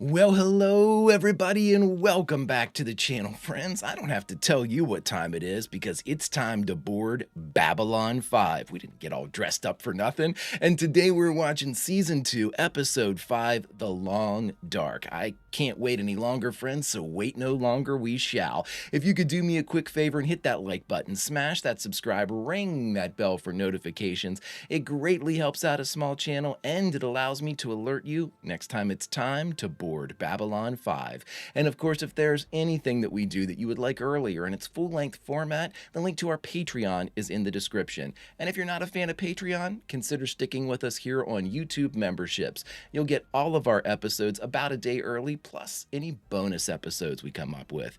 Well, hello everybody and welcome back to the channel, friends. I don't have to tell you what time it is because it's time to board Babylon 5. We didn't get all dressed up for nothing. And today we're watching Season 2, Episode 5, The Long Dark. I can't wait any longer, friends, so wait no longer we shall. If you could do me a quick favor and hit that like button, smash that subscribe, ring that bell for notifications. It greatly helps out a small channel and it allows me to alert you next time it's time to board Babylon 5. And of course, if there's anything that we do that you would like earlier in its full-length format, the link to our Patreon is in the description. And if you're not a fan of Patreon, consider sticking with us here on YouTube memberships. You'll get all of our episodes about a day early, plus any bonus episodes we come up with.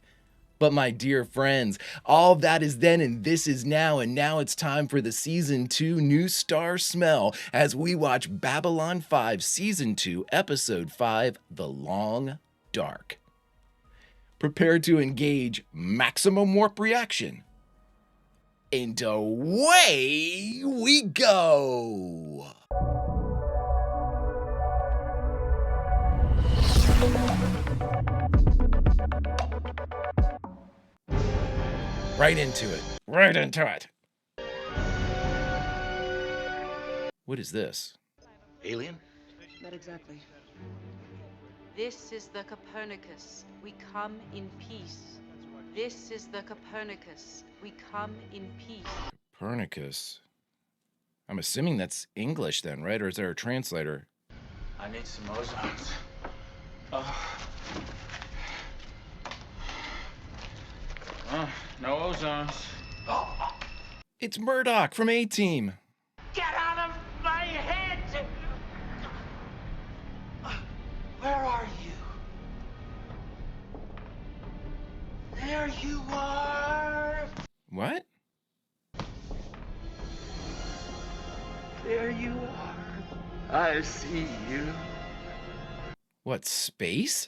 But my dear friends, all that is then and this is now, and now it's time for the Season 2 New Star Smell as we watch Babylon 5 Season 2 Episode 5, The Long Dark. Prepare to engage maximum warp reaction. And away we go! Right into it. Right into it. What is this? Alien? Not exactly. This is the Copernicus. We come in peace. This is the Copernicus. We come in peace. Copernicus. I'm assuming that's English then, right? Or is there a translator? I need some ozons. No ozons. It's Murdoch from A-Team. Get out of my head! Where are you? There you are! What? There you are. I see you. What, space?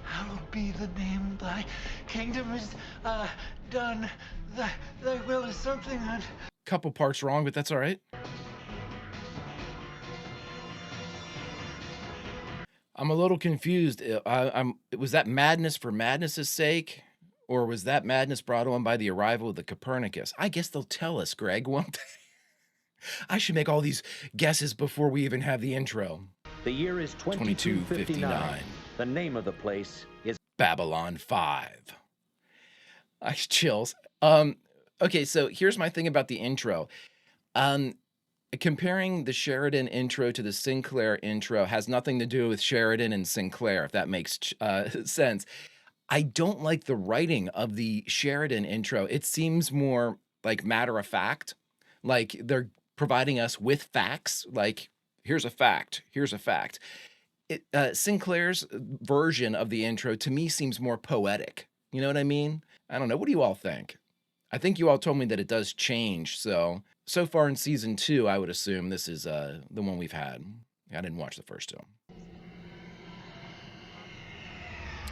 Hallowed be the name, thy kingdom is done. Thy will is something on. Couple parts wrong, but that's all right. I'm a little confused. Was that madness for madness's sake? Or was that madness brought on by the arrival of the Copernicus? I guess they'll tell us, Greg, won't they? I should make all these guesses before we even have the intro. The year is 2259. The name of the place is Babylon 5. I chills. Okay, so here's my thing about the intro. Comparing the Sheridan intro to the Sinclair intro has nothing to do with Sheridan and Sinclair, if that makes sense. I don't like the writing of the Sheridan intro. It seems more like matter of fact, like they're providing us with facts, like here's a fact, here's a fact. Sinclair's version of the intro to me seems more poetic. You know what I mean? I don't know. What do you all think? I think you all told me that it does change. So far in Season 2, I would assume this is the one we've had. I didn't watch the first two.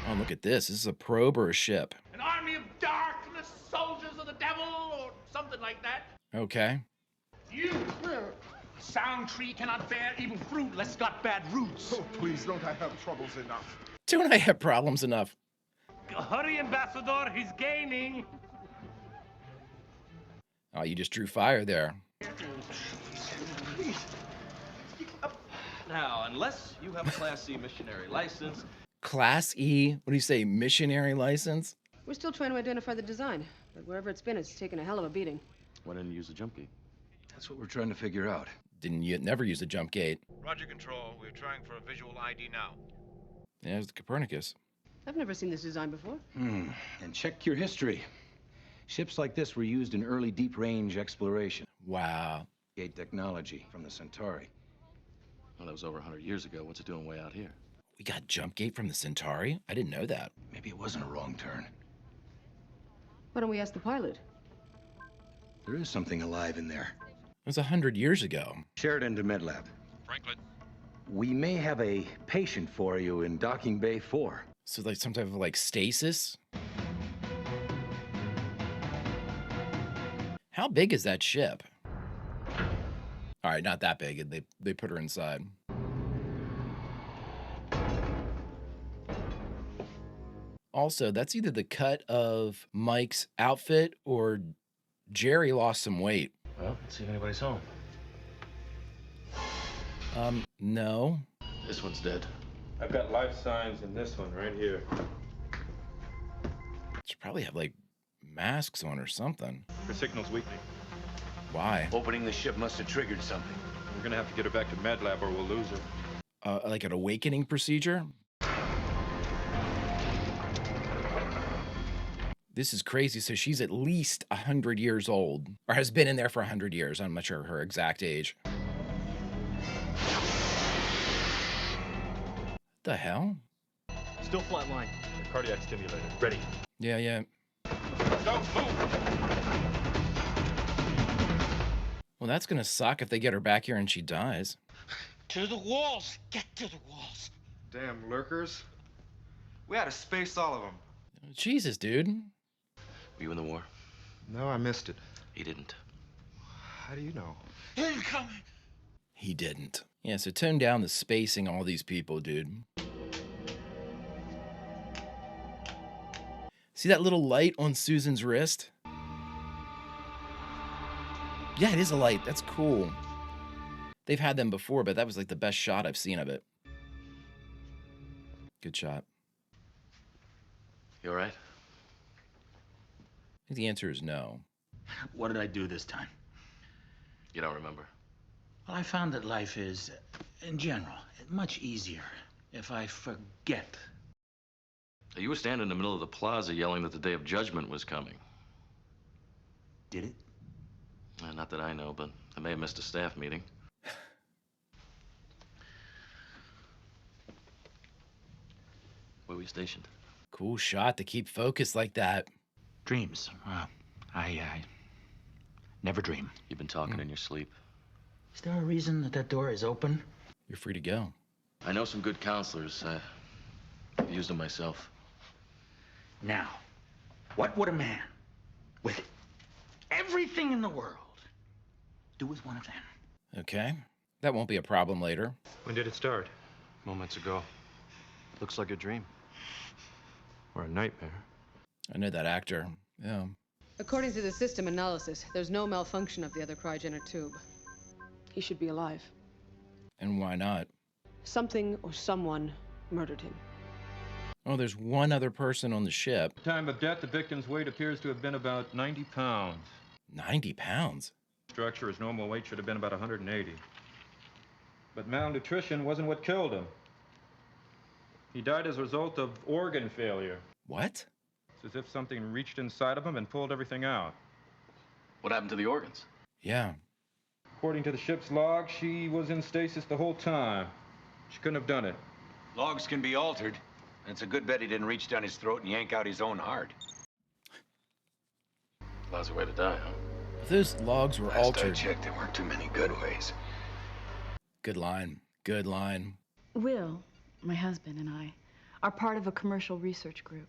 Oh, look at this. This is a probe or a ship. An army of darkness, soldiers of the devil, or something like that. Okay. You! Sound tree cannot bear evil fruit unless it's got bad roots. Oh, please, don't I have troubles enough? Don't I have problems enough? Hurry, Ambassador, he's gaining. Oh, you just drew fire there. Please. Now, unless you have a Class C missionary license. Class E, what do you say, missionary license? We're still trying to identify the design, but wherever it's been, it's taken a hell of a beating. Why didn't you use a jump gate? That's what we're trying to figure out. Never use a jump gate. Roger, Control. We're trying for a visual ID now. There's the Copernicus. I've never seen this design before. And check your history. Ships like this were used in early deep-range exploration. Wow. Gate technology from the Centauri. Well, that was over 100 years ago. What's it doing way out here? We got jump gate from the Centauri? I didn't know that. Maybe it wasn't a wrong turn. Why don't we ask the pilot? There is something alive in there. It was 100 years ago. Sheridan to MedLab. Franklin. We may have a patient for you in Docking Bay 4. So like some type of like stasis? How big is that ship? All right, not that big. They put her inside. Also, that's either the cut of Mike's outfit or Jerry lost some weight. Well, let's see if anybody's home. No. This one's dead. I've got life signs in this one right here. Should probably have like masks on or something. Her signal's weakening. Why? Opening the ship must have triggered something. We're gonna have to get her back to med lab or we'll lose her. Like an awakening procedure? This is crazy. So she's at least 100 years old, or has been in there for 100 years. I'm not sure her exact age. The hell? Still flatline. The cardiac stimulator. Ready. Yeah. Don't move! Well, that's gonna suck if they get her back here and she dies. To the walls! Get to the walls! Damn lurkers. We had to space all of them. Jesus, dude. Were you in the war? No, I missed it. He didn't. How do you know? Incoming! He didn't. Yeah, so tone down the spacing, all these people, dude. See that little light on Susan's wrist? Yeah, it is a light. That's cool. They've had them before, but that was like the best shot I've seen of it. Good shot. You all right? I think the answer is no. What did I do this time? You don't remember? Well, I found that life is, in general, much easier if I forget. You were standing in the middle of the plaza yelling that the day of judgment was coming. Did it? Not that I know, but I may have missed a staff meeting. Where were you stationed? Cool shot to keep focused like that. Dreams. I never dream. You've been talking in your sleep. Is there a reason that that door is open? You're free to go. I know some good counselors. I've used them myself. Now, what would a man with everything in the world do with one of them? Okay. That won't be a problem later. When did it start? Moments ago. Looks like a dream. Or a nightmare. I know that actor. Yeah. According to the system analysis, there's no malfunction of the other cryogenic tube. He should be alive. And why not? Something or someone murdered him. Oh, there's one other person on the ship. At the time of death, the victim's weight appears to have been about 90 pounds. 90 pounds? Structure, his normal weight should have been about 180. But malnutrition wasn't what killed him. He died as a result of organ failure. What? It's as if something reached inside of him and pulled everything out. What happened to the organs? Yeah. According to the ship's log, she was in stasis the whole time. She couldn't have done it. Logs can be altered. And it's a good bet he didn't reach down his throat and yank out his own heart. Lousy way to die, huh? If those logs were altered. Last I checked, there weren't too many good ways. Good line. Good line. Will, my husband, and I are part of a commercial research group.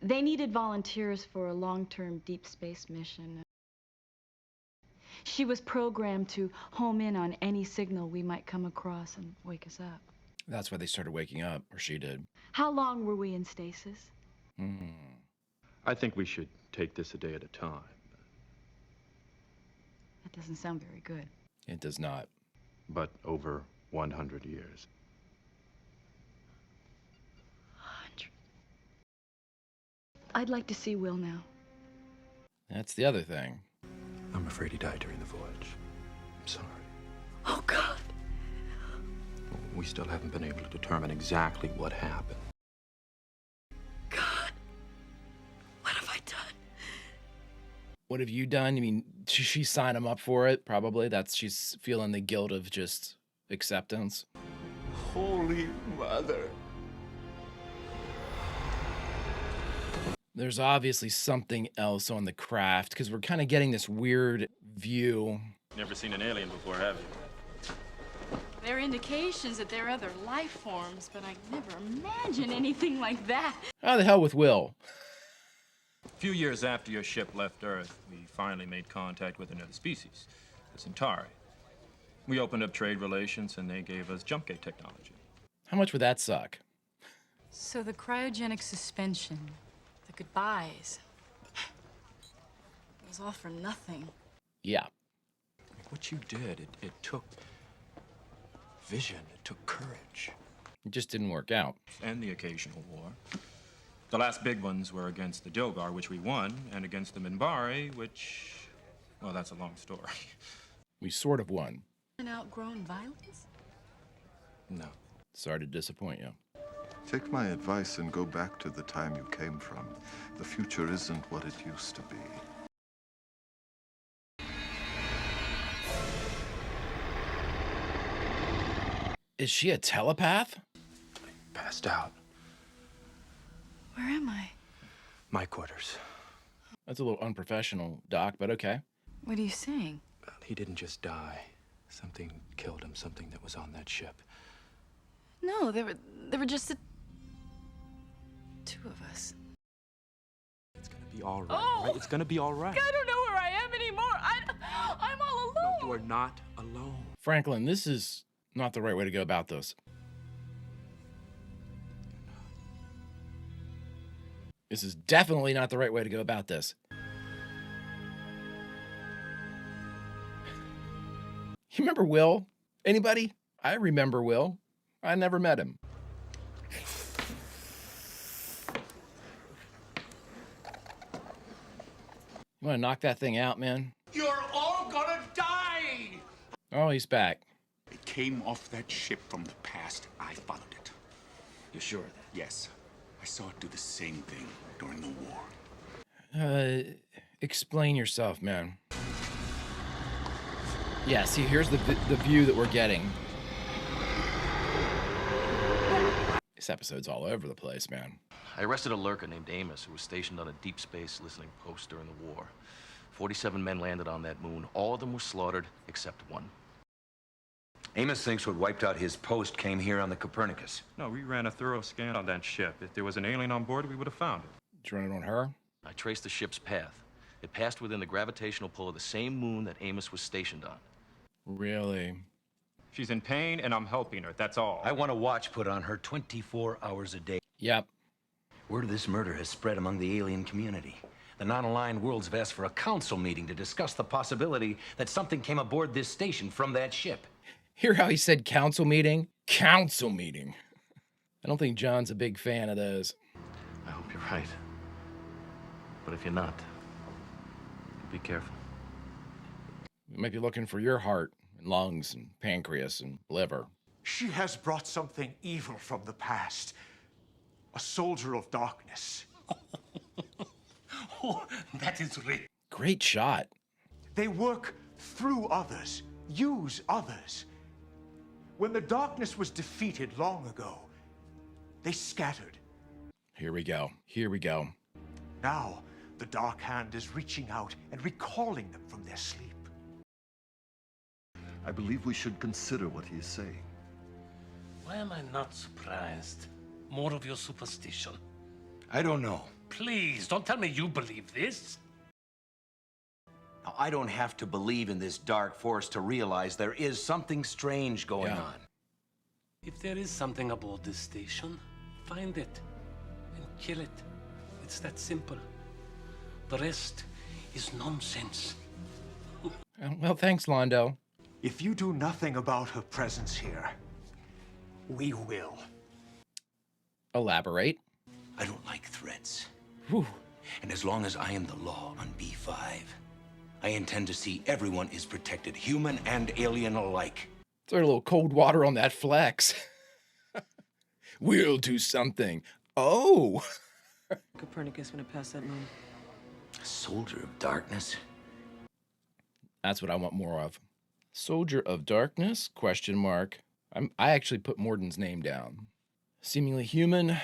They needed volunteers for a long-term deep space mission. She was programmed to home in on any signal we might come across and wake us up. That's why they started waking up, or she did. How long were we in stasis? I think we should take this a day at a time. That doesn't sound very good. It does not. But over 100 years. 100. I'd like to see Will now. That's the other thing. I'm afraid he died during the voyage. I'm sorry. Oh, God. We still haven't been able to determine exactly what happened. God. What have I done? What have you done? I mean, she signed him up for it, probably. She's feeling the guilt of just acceptance. Holy Mother. There's obviously something else on the craft, because we're kind of getting this weird view. Never seen an alien before, have you? There are indications that there are other life forms, but I never imagined anything like that. How the hell with Will? A few years after your ship left Earth, we finally made contact with another species, the Centauri. We opened up trade relations, and they gave us jump gate technology. How much would that suck? So the cryogenic suspension, the goodbyes, it was all for nothing. Yeah. What you did, it took vision, it took courage. It just didn't work out. And the occasional war. The last big ones were against the Dilgar, which we won, and against the Minbari, which, well, that's a long story. We sort of won. An outgrown violence? No. Sorry to disappoint you. Take my advice and go back to the time you came from. The future isn't what it used to be. Is she a telepath? Passed out. Where am I? My quarters. That's a little unprofessional, Doc, but okay. What are you saying? He didn't just die. Something killed him, something that was on that ship. No, there were just the two of us. It's gonna be all right, right? It's gonna be all right. I don't know where I am anymore. I'm all alone. No, you are not alone. Franklin, this is not the right way to go about this. This is definitely not the right way to go about this. You remember Will? Anybody? I remember Will. I never met him. You want to knock that thing out, man? You're all gonna die! Oh, he's back. It came off that ship from the past. I followed it. You're sure of that? Yes. I saw it do the same thing during the war. Explain yourself, man. Yeah, see, here's the view that we're getting. This episode's all over the place, man. I arrested a lurker named Amos who was stationed on a deep space listening post during the war. 47 men landed on that moon. All of them were slaughtered except one. Amos thinks what wiped out his post came here on the Copernicus. No, we ran a thorough scan on that ship. If there was an alien on board, we would have found it. Did you run it on her? I traced the ship's path. It passed within the gravitational pull of the same moon that Amos was stationed on. Really? She's in pain, and I'm helping her, that's all. I want a watch put on her 24 hours a day. Yep. Word of this murder has spread among the alien community. The non-aligned worlds have asked for a council meeting to discuss the possibility that something came aboard this station from that ship. Hear how he said council meeting? Council meeting. I don't think John's a big fan of those. I hope you're right. But if you're not, be careful. We might be looking for your heart and lungs and pancreas and liver. She has brought something evil from the past. A soldier of darkness. Oh, that is rich. Great shot. They work through others, use others. When the darkness was defeated long ago, they scattered. Here we go. Here we go. Now, the Dark Hand is reaching out and recalling them from their sleep. I believe we should consider what he is saying. Why am I not surprised? More of your superstition. I don't know. Please, don't tell me you believe this. Now, I don't have to believe in this dark force to realize there is something strange going on. If there is something aboard this station, find it and kill it. It's that simple. The rest is nonsense. Well, thanks, Londo. If you do nothing about her presence here, we will. Elaborate. I don't like threats. Whew. And as long as I am the law on B5, I intend to see everyone is protected, human and alien alike. Throw a little cold water on that flex. We'll do something. Oh. Copernicus when it passed that moon. A soldier of darkness? That's what I want more of. Soldier of darkness? Question mark. I actually put Morden's name down. Seemingly human.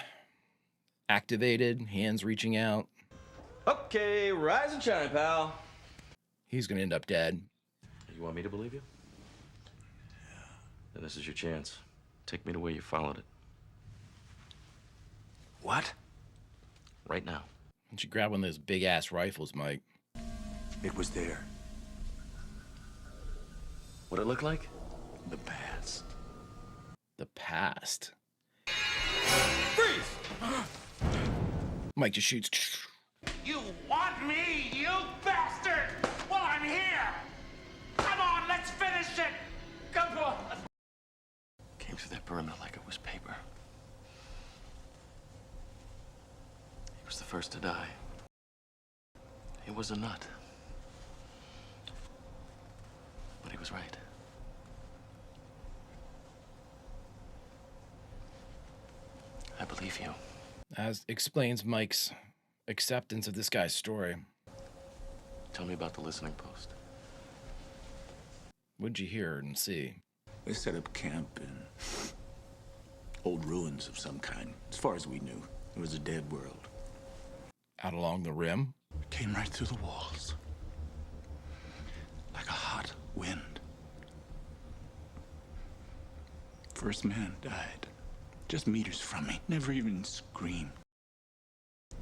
Activated. Hands reaching out. Okay, rise and shine, pal. He's gonna end up dead. You want me to believe you? Then this is your chance. Take me to where you followed it. What? Right now. Why don't you grab one of those big-ass rifles, Mike? It was there. What'd it look like? The past. The past. Freeze! Mike just shoots. You want me, you bastard? Well, I'm here. Come on, let's finish it. Come on. Came through that perimeter like it was paper. He was the first to die. He was a nut. But he was right. I believe you. As explains Mike's acceptance of this guy's story. Tell me about the listening post. What'd you hear and see? They set up camp in old ruins of some kind. As far as we knew, it was a dead world. Out along the rim? It came right through the walls. Like a hot wind. First man died. Just meters from me. Never even screamed.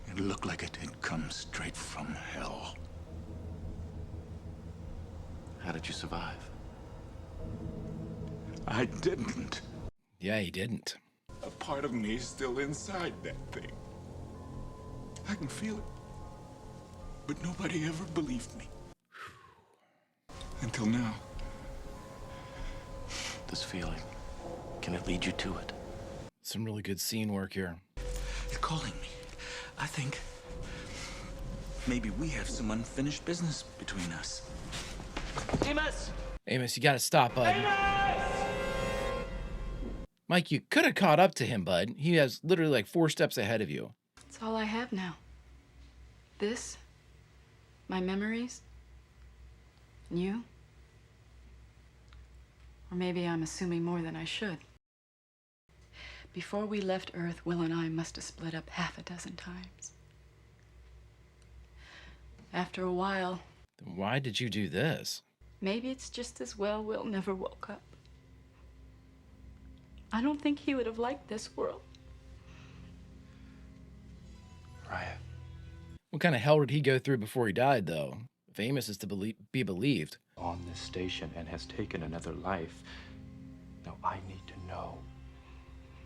It looked like it had come straight from hell. How did you survive? I didn't. Yeah, he didn't. A part of me is still inside that thing. I can feel it. But nobody ever believed me. Until now. This feeling, can it lead you to it? Some really good scene work here. You're calling me. I think maybe we have some unfinished business between us. Amos! Amos, you gotta stop, bud. Amos! Mike, you could have caught up to him, bud. He has literally like 4 steps ahead of you. It's all I have now. This, my memories, and you. Or maybe I'm assuming more than I should. Before we left Earth, Will and I must have split up half a dozen times. After a while... Then why did you do this? Maybe it's just as well Will never woke up. I don't think he would have liked this world. Raya. What kind of hell did he go through before he died, though? If Amos is to be believed. On this station and has taken another life. Now I need to know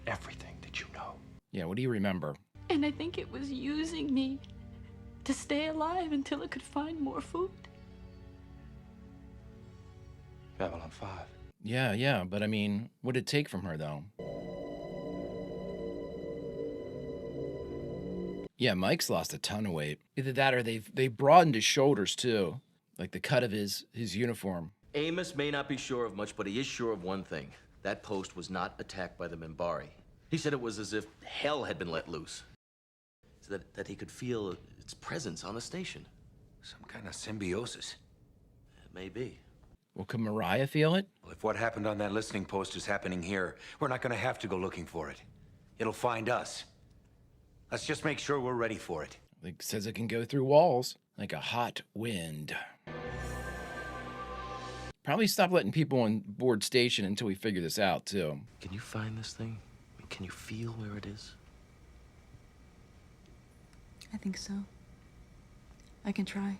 everything that you know. Yeah, what do you remember? And I think it was using me to stay alive until it could find more food. Babylon 5. Yeah, but I mean, what did it take from her, though? Yeah, Mike's lost a ton of weight. Either that or they broadened his shoulders, too. Like the cut of his uniform. Amos may not be sure of much, but he is sure of one thing. That post was not attacked by the Minbari. He said it was as if hell had been let loose. So that he could feel its presence on the station. Some kind of symbiosis. It may be. Well, can Mariah feel it? Well, if what happened on that listening post is happening here, we're not going to have to go looking for it. It'll find us. Let's just make sure we're ready for it. It says it can go through walls like a hot wind. Probably stop letting people on board station until we figure this out, too. Can you find this thing? I mean, can you feel where it is? I think so. I can try.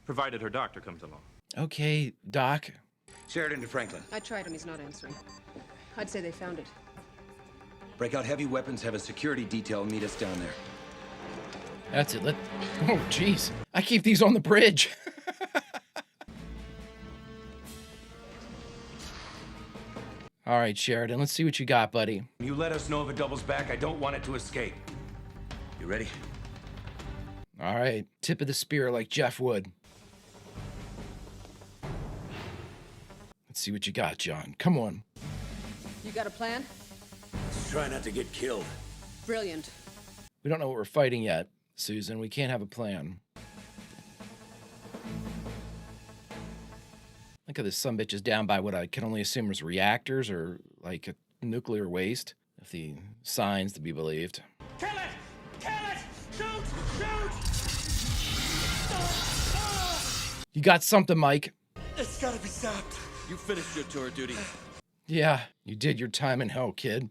Provided her doctor comes along. Okay, Doc. Sheridan to Franklin. I tried him, he's not answering. I'd say they found it. Break out heavy weapons, have a security detail meet us down there. That's it. Oh, jeez. I keep these on the bridge. All right, Sheridan, let's see what you got, buddy. You let us know if it doubles back. I don't want it to escape. You ready? All right. Tip of the spear like Jeff would. Let's see what you got, John. Come on. You got a plan? Let's try not to get killed. Brilliant. We don't know what we're fighting yet, Susan. We can't have a plan. Look at this sumbitch is down by what I can only assume is reactors or like a nuclear waste, if the signs to be believed. Kill it! Kill it! Shoot! Shoot! You got something, Mike. It's gotta be stopped. You finished your tour duty. Yeah, you did your time in hell, kid.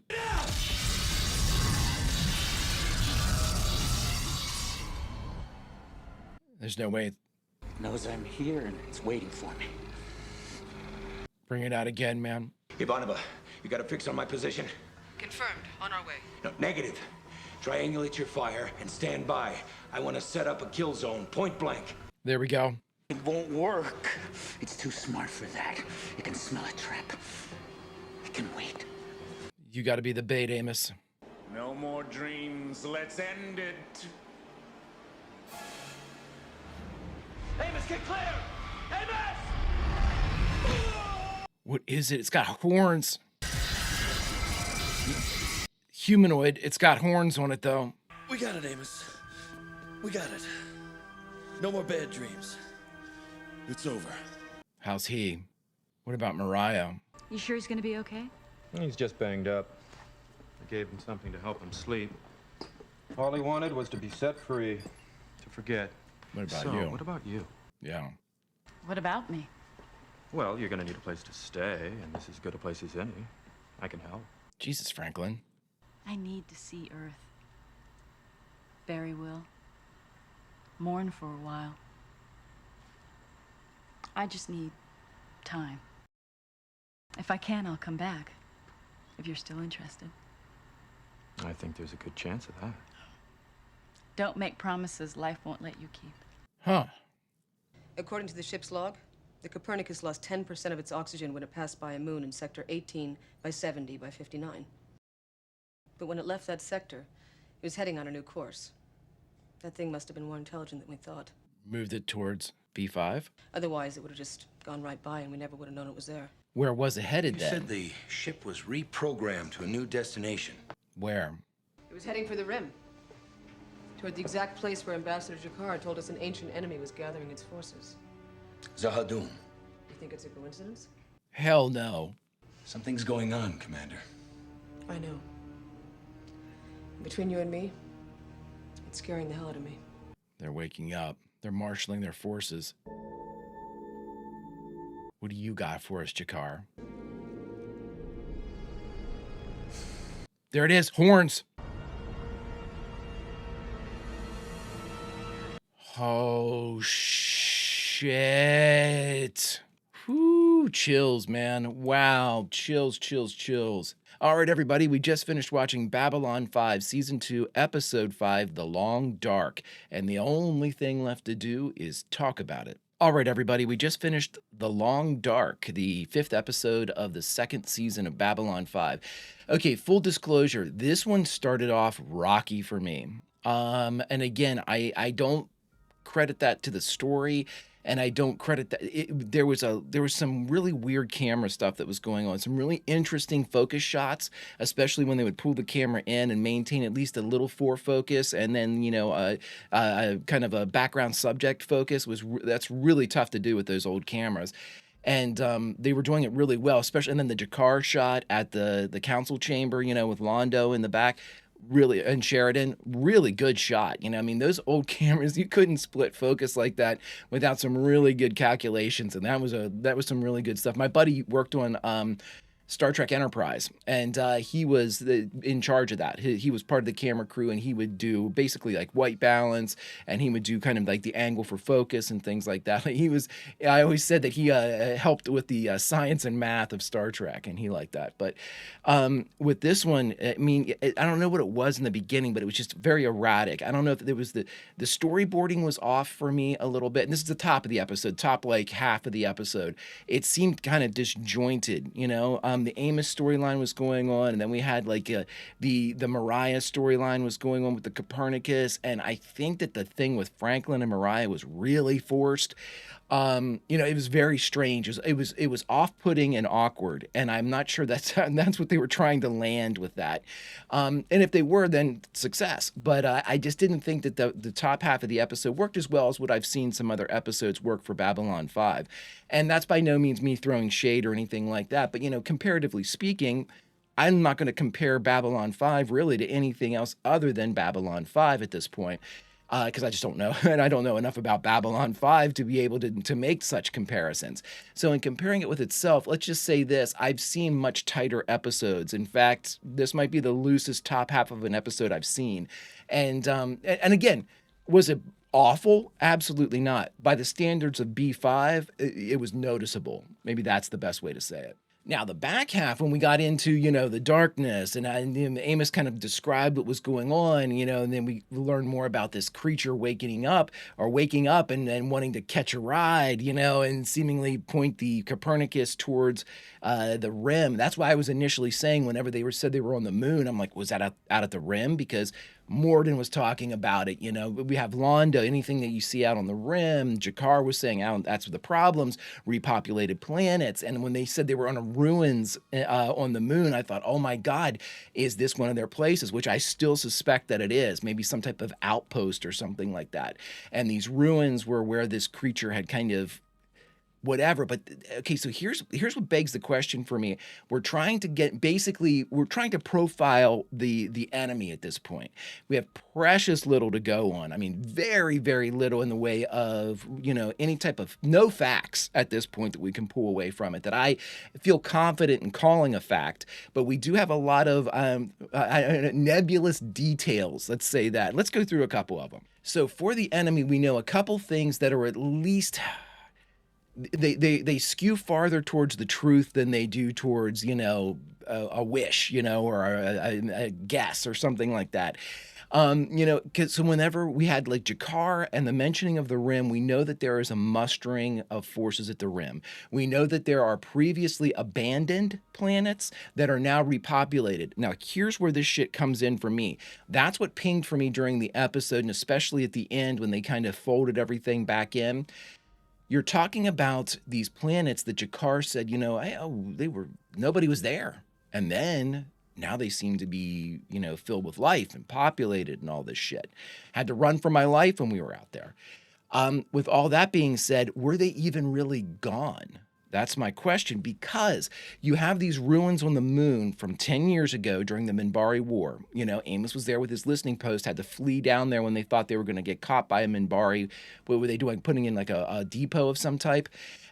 There's no way. It knows I'm here and it's waiting for me. Bring it out again, man. Ivanova, you got a fix on my position? Confirmed. On our way. No, negative. Triangulate your fire and stand by. I want to set up a kill zone, point blank. There we go. It won't work. It's too smart for that. It can smell a trap. It can wait. You got to be the bait, Amos. No more dreams. Let's end it. Amos, get clear! Amos! What is it? It's got horns. Humanoid. It's got horns on it, though. We got it, Amos. We got it. No more bad dreams. It's over. How's he? What about Mariah? You sure he's gonna be okay? He's just banged up. I gave him something to help him sleep. All he wanted was to be set free, to forget. What about So, you? what about you? Yeah. What about me? Well, you're gonna need a place to stay, and this is as good a place as any. I can help. Jesus, Franklin. I need to see Earth. Barry will. Mourn for a while. I just need time. If I can, I'll come back. If you're still interested. I think there's a good chance of that. Don't make promises life won't let you keep. Huh. According to the ship's log, the Copernicus lost 10% of its oxygen when it passed by a moon in sector 18 by 70 by 59. But when it left that sector, it was heading on a new course. That thing must have been more intelligent than we thought. Moved it towards B5? Otherwise, it would have just gone right by and we never would have known it was there. Where was it headed You then? said the ship was reprogrammed to a new destination. Where? It was heading for the rim. Toward the exact place where Ambassador Jakar told us an ancient enemy was gathering its forces. Zahadum. You think it's a coincidence? Hell no. Something's going on, Commander. I know. Between you and me, it's scaring the hell out of me. They're waking up. They're marshaling their forces. What do you got for us, Jakar? There it is. Horns. Oh, shit. Whoo, chills, man. Wow, chills, chills, chills. All right, everybody, we just finished watching Babylon 5, Season 2, Episode 5, The Long Dark, and the only thing left to do is talk about it. All right, everybody, we just finished The Long Dark, the 5th episode of the 2nd season of Babylon 5. Okay, full disclosure, this one started off rocky for me. And again, I don't credit that to the story, and I don't credit that there was some really weird camera stuff that was going on, some really interesting focus shots, especially when they would pull the camera in and maintain at least a little forefocus, and then kind of a background subject focus that's really tough to do with those old cameras. And they were doing it really well, especially, and then the Jakar shot at the council chamber, with Londo in the back. Really, and Sheridan, really good shot. I mean, those old cameras, you couldn't split focus like that without some really good calculations, and that was some really good stuff. My buddy worked on Star Trek Enterprise, and he was in charge of that. He was part of the camera crew, and he would do basically like white balance, and he would do kind of like the angle for focus and things like that. I always said that he helped with the science and math of Star Trek, and he liked that. But with this one, I mean, I don't know what it was in the beginning, but it was just very erratic. I don't know if there was the storyboarding was off for me a little bit, and this is the top of the episode, top like half of the episode. It seemed kind of disjointed, the Amos storyline was going on, and then we had like the Mariah storyline was going on with the Copernicus, and I think that the thing with Franklin and Mariah was really forced. It was very strange. It was off-putting and awkward, and I'm not sure that's what they were trying to land with that. And if they were, then success. But I just didn't think that the top half of the episode worked as well as what I've seen some other episodes work for Babylon 5. And that's by no means me throwing shade or anything like that. But, comparatively speaking, I'm not going to compare Babylon 5 really to anything else other than Babylon 5 at this point. Because I just don't know, and I don't know enough about Babylon 5 to be able to make such comparisons. So in comparing it with itself, let's just say this. I've seen much tighter episodes. In fact, this might be the loosest top half of an episode I've seen. And again, was it awful? Absolutely not. By the standards of B5, it was noticeable. Maybe that's the best way to say it. Now, the back half, when we got into, the darkness, and Amos kind of described what was going on, and then we learned more about this creature waking up and then wanting to catch a ride, and seemingly point the Copernicus towards the rim. That's why I was initially saying whenever said they were on the moon, I'm like, was that out at the rim? Because Morden was talking about it, we have Londo, anything that you see out on the rim. Jakar was saying that's the problems, repopulated planets. And when they said they were on a ruins on the moon, I thought, oh my God, is this one of their places? Which I still suspect that it is, maybe some type of outpost or something like that. And these ruins were where this creature had kind of whatever. But okay, so here's what begs the question for me. We're trying to profile the enemy at this point. We have precious little to go on. I mean, very, very little in the way of, any type of no facts at this point that we can pull away from it, that I feel confident in calling a fact. But we do have a lot of nebulous details. Let's say that. Let's go through a couple of them. So for the enemy, we know a couple things that are at least they skew farther towards the truth than they do towards, a wish, or a guess or something like that. So whenever we had like Jakar and the mentioning of the rim, we know that there is a mustering of forces at the rim. We know that there are previously abandoned planets that are now repopulated. Now, here's where this shit comes in for me. That's what pinged for me during the episode, and especially at the end when they kind of folded everything back in. You're talking about these planets that Jakar said, nobody was there. And then now they seem to be, filled with life and populated and all this shit. Had to run for my life when we were out there. With all that being said, were they even really gone? That's my question, because you have these ruins on the moon from 10 years ago during the Minbari War. Amos was there with his listening post, had to flee down there when they thought they were going to get caught by a Minbari. What were they doing? Putting in like a depot of some type.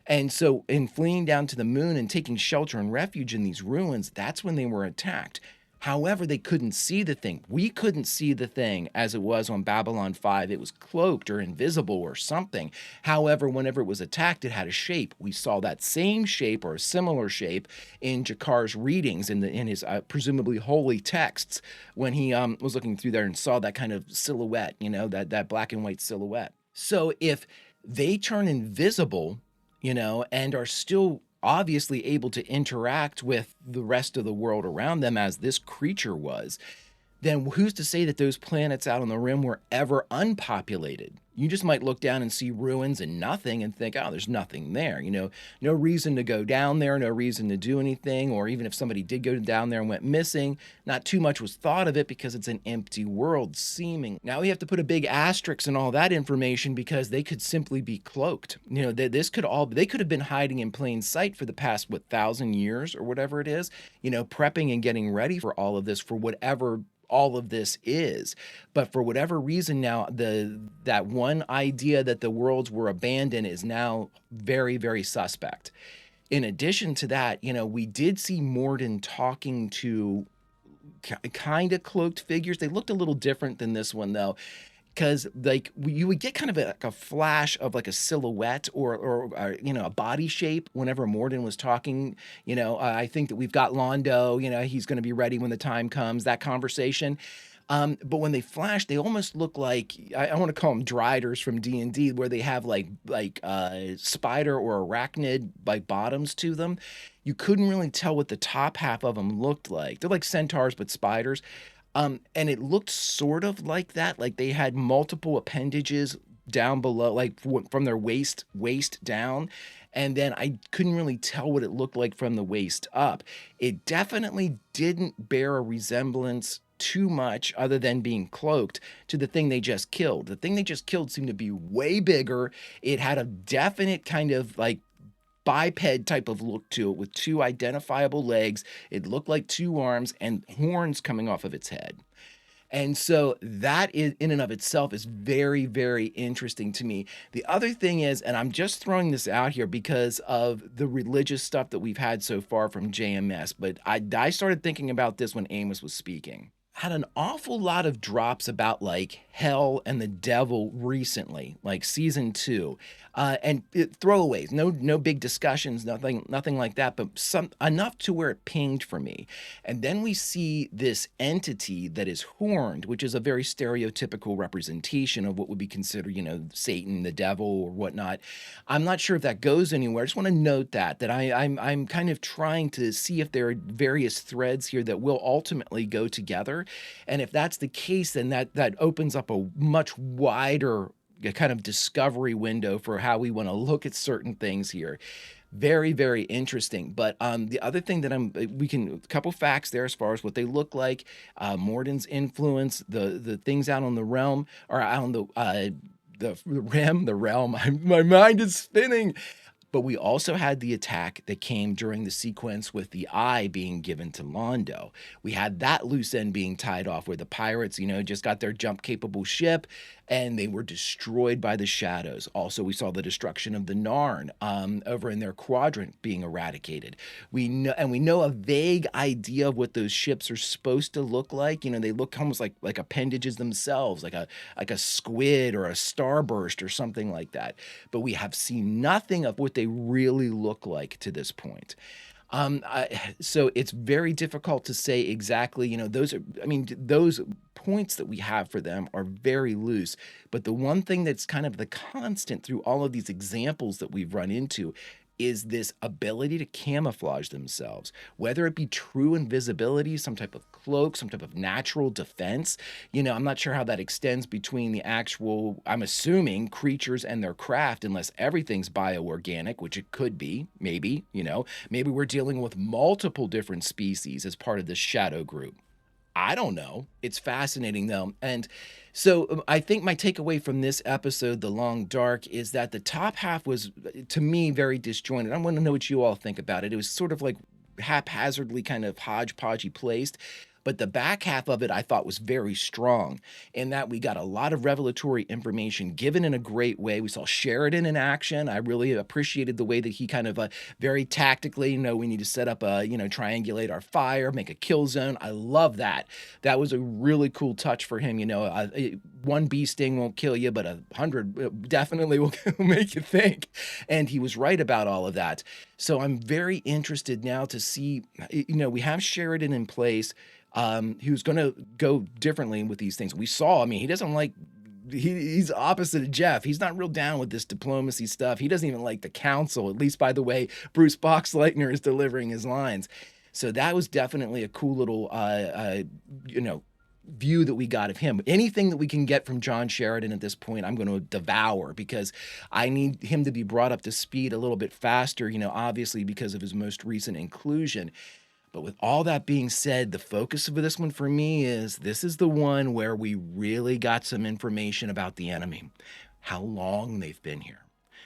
And so in fleeing down to the moon and taking shelter and refuge in these ruins, that's when they were attacked. However, they couldn't see the thing. We couldn't see the thing as it was on Babylon 5. It was cloaked or invisible or something. However, whenever it was attacked, it had a shape. We saw that same shape or a similar shape in Jakar's readings in his presumably holy texts when he was looking through there and saw that kind of silhouette, that black and white silhouette. So if they turn invisible, and are still obviously able to interact with the rest of the world around them as this creature was, then who's to say that those planets out on the rim were ever unpopulated? You just might look down and see ruins and nothing and think, oh, there's nothing there. No reason to go down there, no reason to do anything. Or even if somebody did go down there and went missing, not too much was thought of it because it's an empty world seeming. Now we have to put a big asterisk in all that information because they could simply be cloaked. They could have been hiding in plain sight for the past, 1,000 years or whatever it is, prepping and getting ready for all of this, for whatever all of this is. But for whatever reason now, that one idea that the worlds were abandoned is now very, very suspect. In addition to that, we did see Morden talking to kind of cloaked figures. They looked a little different than this one though, because like you would get kind of a flash of like a silhouette or a body shape whenever Morden was talking. I think that we've got Londo, he's going to be ready when the time comes, that conversation. But when they flash, they almost look like, I want to call them driders from D&D, where they have like spider or arachnid like bottoms to them. You couldn't really tell what the top half of them looked like. They're like centaurs, but spiders. And it looked sort of like that, like they had multiple appendages down below, like from their waist down. And then I couldn't really tell what it looked like from the waist up. It definitely didn't bear a resemblance too much, other than being cloaked, to the thing they just killed. The thing they just killed seemed to be way bigger. It had a definite kind of like biped type of look to it, with two identifiable legs. It looked like two arms and horns coming off of its head. And so that is, in and of itself, is very, very interesting to me. The other thing is, and I'm just throwing this out here because of the religious stuff that we've had so far from JMS, but I started thinking about this when Amos was speaking. had an awful lot of drops about like hell and the devil recently, like season 2, throwaways, no big discussions, nothing like that, but some enough to where it pinged for me. And then we see this entity that is horned, which is a very stereotypical representation of what would be considered, Satan, the devil, or whatnot. I'm not sure if that goes anywhere. I just want to note that I'm kind of trying to see if there are various threads here that will ultimately go together. And if that's the case, then that opens up a much wider kind of discovery window for how we want to look at certain things here. Very, very interesting. But the other thing that a couple facts there as far as what they look like, Morden's influence, the things out on the realm, or out on the realm. My mind is spinning. But we also had the attack that came during the sequence with the eye being given to Londo. We had that loose end being tied off where the pirates, just got their jump capable ship and they were destroyed by the shadows. Also, we saw the destruction of the Narn over in their quadrant being eradicated. We know a vague idea of what those ships are supposed to look like. They look almost like appendages themselves, like a squid or a starburst or something like that. But we have seen nothing of what they really look like to this point. So it's very difficult to say exactly, those points that we have for them are very loose. But the one thing that's kind of the constant through all of these examples that we've run into is this ability to camouflage themselves, whether it be true invisibility, some type of cloak, some type of natural defense. I'm not sure how that extends between the actual, I'm assuming, creatures and their craft, unless everything's bioorganic, which it could be, maybe, maybe we're dealing with multiple different species as part of this shadow group. I don't know. It's fascinating though. And so I think my takeaway from this episode, The Long Dark, is that the top half was, to me, very disjointed. I want to know what you all think about it. It was sort of like haphazardly kind of hodgepodgey placed. But the back half of it, I thought, was very strong in that we got a lot of revelatory information given in a great way. We saw Sheridan in action. I really appreciated the way that he kind of very tactically, we need to set up triangulate our fire, make a kill zone. I love that. That was a really cool touch for him. One bee sting won't kill you, but 100 definitely will make you think. And he was right about all of that. So I'm very interested now to see, we have Sheridan in place. Who's going to go differently with these things. We saw, he doesn't like, he's opposite of Jeff. He's not real down with this diplomacy stuff. He doesn't even like the council, at least by the way Bruce Boxleitner is delivering his lines. So that was definitely a cool little, view that we got of him. Anything that we can get from John Sheridan at this point, I'm going to devour, because I need him to be brought up to speed a little bit faster, obviously because of his most recent inclusion. But with all that being said, the focus of this one for me is this is the one where we really got some information about the enemy, how long they've been here.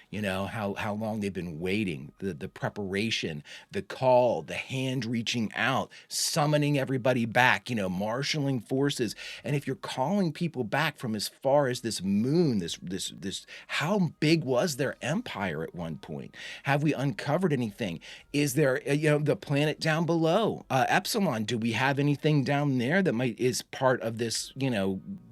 How long they've been waiting, the preparation, the call, the hand reaching out, summoning everybody back, marshaling forces. And if you're calling people back from as far as this moon, this, how big was their empire at one point? Have we uncovered anything? Is there, the planet down below, Epsilon? Do we have anything down there that is part of this,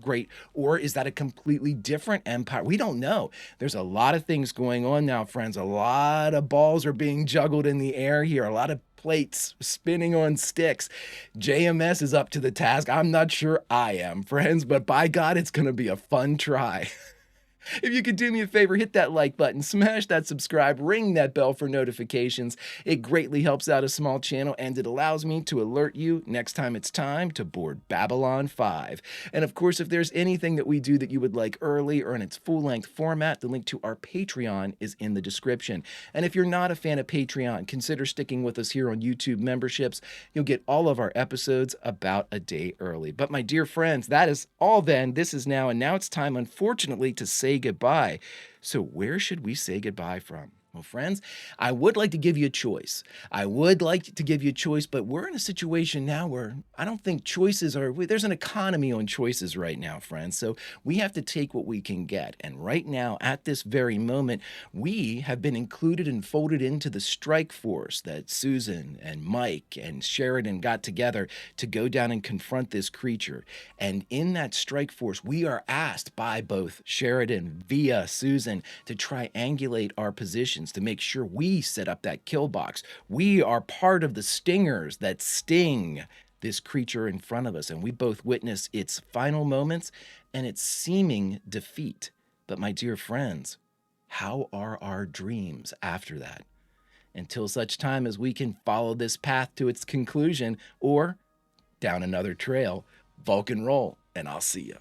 great, or is that a completely different empire? We don't know. There's a lot of things going on now, friends. A lot of balls are being juggled in the air here. A lot of plates spinning on sticks. JMS is up to the task. I'm not sure I am, friends, but by God, it's going to be a fun try. If you could do me a favor, hit that like button, smash that subscribe, ring that bell for notifications. It greatly helps out a small channel, and it allows me to alert you next time it's time to board Babylon 5. And of course, if there's anything that we do that you would like early or in its full-length format, the link to our Patreon is in the description. And if you're not a fan of Patreon, consider sticking with us here on YouTube memberships. You'll get all of our episodes about a day early. But my dear friends, that is all then. This is now, and now it's time, unfortunately, to say goodbye. So where should we say goodbye from? Well, friends, I would like to give you a choice. I would like to give you a choice, but we're in a situation now where I don't think choices are, there's an economy on choices right now, friends. So we have to take what we can get. And right now, at this very moment, we have been included and folded into the strike force that Susan and Mike and Sheridan got together to go down and confront this creature. And in that strike force, we are asked by both Sheridan via Susan to triangulate our positions to make sure we set up that kill box. We are part of the stingers that sting this creature in front of us, and we both witness its final moments and its seeming defeat. But my dear friends, how are our dreams after that? Until such time as we can follow this path to its conclusion or down another trail, Vulcan roll, and I'll see you.